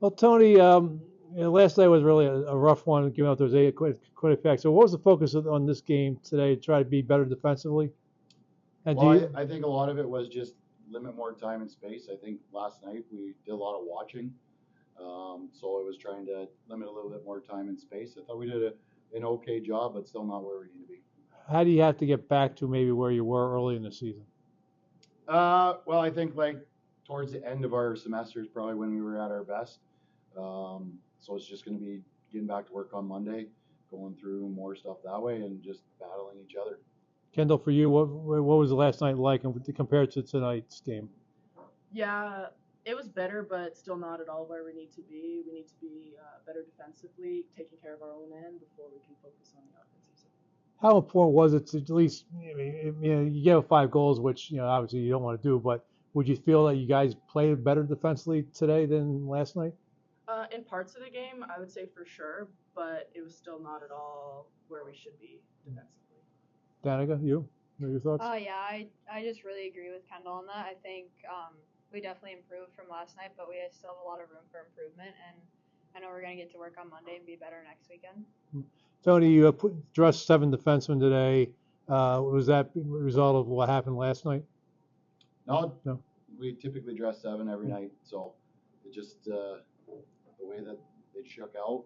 Well, Tony, last night was really a rough one, giving out those eight quite effects. So, what was the focus on this game today? To try to be better defensively, and do Well, you? I think a lot of it was just limit more time and space. I think last night we did a lot of watching, so it was trying to limit a little bit more time and space. I thought we did an okay job, but still not where we need to be. How do you have to get back to maybe where you were early in the season? Well, I think like towards the end of our semester is probably when we were at our best. So it's just going to be getting back to work on Monday, going through more stuff that way, and just battling each other. Kendall, for you, what was the last night like compared to tonight's game? Yeah, it was better, but still not at all where we need to be. We need to be better defensively, taking care of our own end before we can focus on the offensive side. How important was it to at least, you gave up 5 goals, which obviously you don't want to do, but would you feel that you guys played better defensively today than last night? In parts of the game, I would say for sure, but it was still not at all where we should be defensively. Danica, your thoughts? Yeah, I just really agree with Kendall on that. I think we definitely improved from last night, but we still have a lot of room for improvement, and I know we're gonna get to work on Monday and be better next weekend. Tony, you dressed 7 defensemen today. Was that a result of what happened last night? No, No. we typically dress 7 every night, so it just the way that it shook out.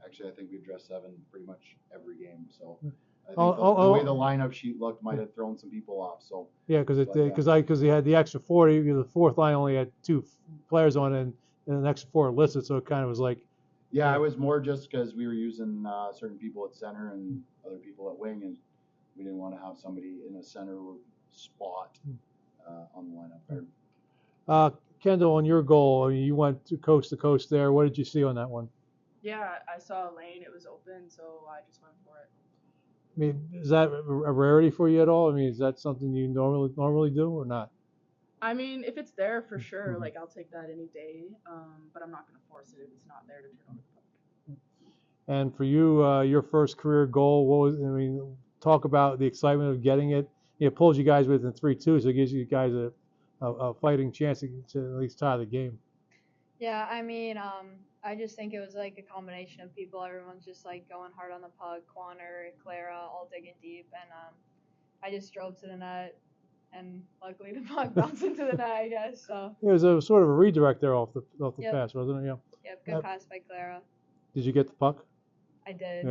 Actually, I think we've dressed 7 pretty much every game. So I think the way the lineup sheet looked might have thrown some people off. So yeah, because they had the extra 40. The fourth line only had 2 players on it, and an extra 4 listed, so it kind of was like. Yeah, it was more just because we were using certain people at center and other people at wing, and we didn't want to have somebody in a center spot on the lineup there. Kendall, on your goal, I mean, you went to coast there. What did you see on that one? Yeah, I saw a lane. It was open, so I just went for it. I mean, is that a rarity for you at all? I mean, is that something you normally do or not? I mean, if it's there, for sure, like I'll take that any day. But I'm not gonna force it if it's not there to turn over the puck. And for you, your first career goal, what was? I mean, talk about the excitement of getting it. It pulls you guys within 3-2, so it gives you guys a fighting chance to at least tie the game. Yeah, I mean, I just think it was like a combination of people. Everyone's just like going hard on the puck. Quanner, Clara, all digging deep, and I just drove to the net, and luckily the puck bounced into the net, I guess. So It was a sort of a redirect there off the Yep. pass, wasn't it? Yeah. Yep, good pass by Clara. Did you get the puck? I did.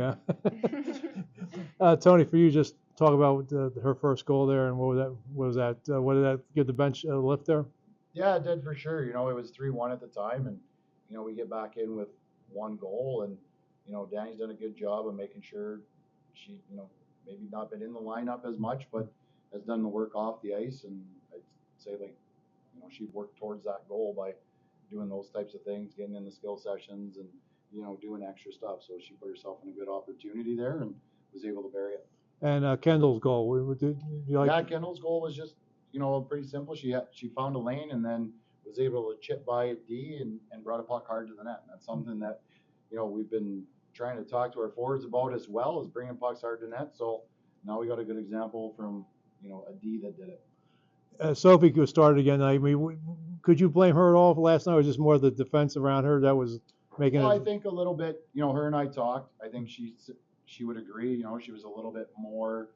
Yeah. Tony, for you, just talk about her first goal there, and what was that? What did that give the bench a lift there? Yeah, it did for sure. It was 3-1 at the time, and we get back in with 1 goal, and Danny's done a good job of making sure she, maybe not been in the lineup as much, but has done the work off the ice, and I'd say she worked towards that goal by doing those types of things, getting in the skill sessions, and doing extra stuff. So she put herself in a good opportunity there and was able to bury it. And Kendall's goal, did you like? Yeah, Kendall's goal was just pretty simple. She found a lane and then was able to chip by a D and brought a puck hard to the net. And that's something that we've been trying to talk to our forwards about as well, as bringing pucks hard to net. So now we got a good example from a D that did it. Sophie was started again. I mean, could you blame her at all for last night, or was just more the defense around her that was making Well, it? I think a little bit. Her and I talked. I think she would agree. She was a little bit more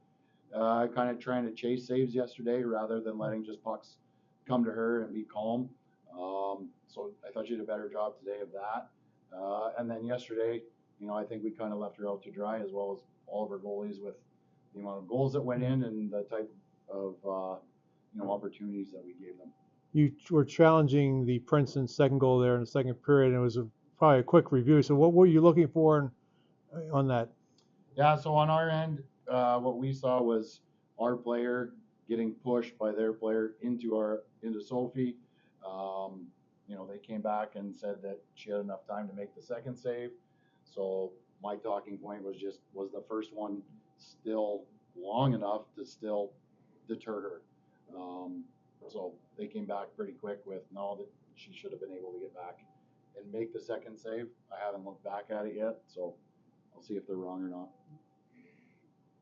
kind of trying to chase saves yesterday rather than letting just pucks come to her and be calm. So I thought she did a better job today of that. And then yesterday, I think we kind of left her out to dry, as well as all of our goalies, with the amount of goals that went in and the type of opportunities that we gave them. You were challenging the Princeton second goal there in the second period, and it was probably a quick review. So what were you looking for on that? Yeah, so on our end, what we saw was our player getting pushed by their player into Sophie. They came back and said that she had enough time to make the second save. So my talking point was the first one still long enough to still deter her? So they came back pretty quick with no, that she should have been able to get back and make the second save. I haven't looked back at it yet, so I'll see if they're wrong or not.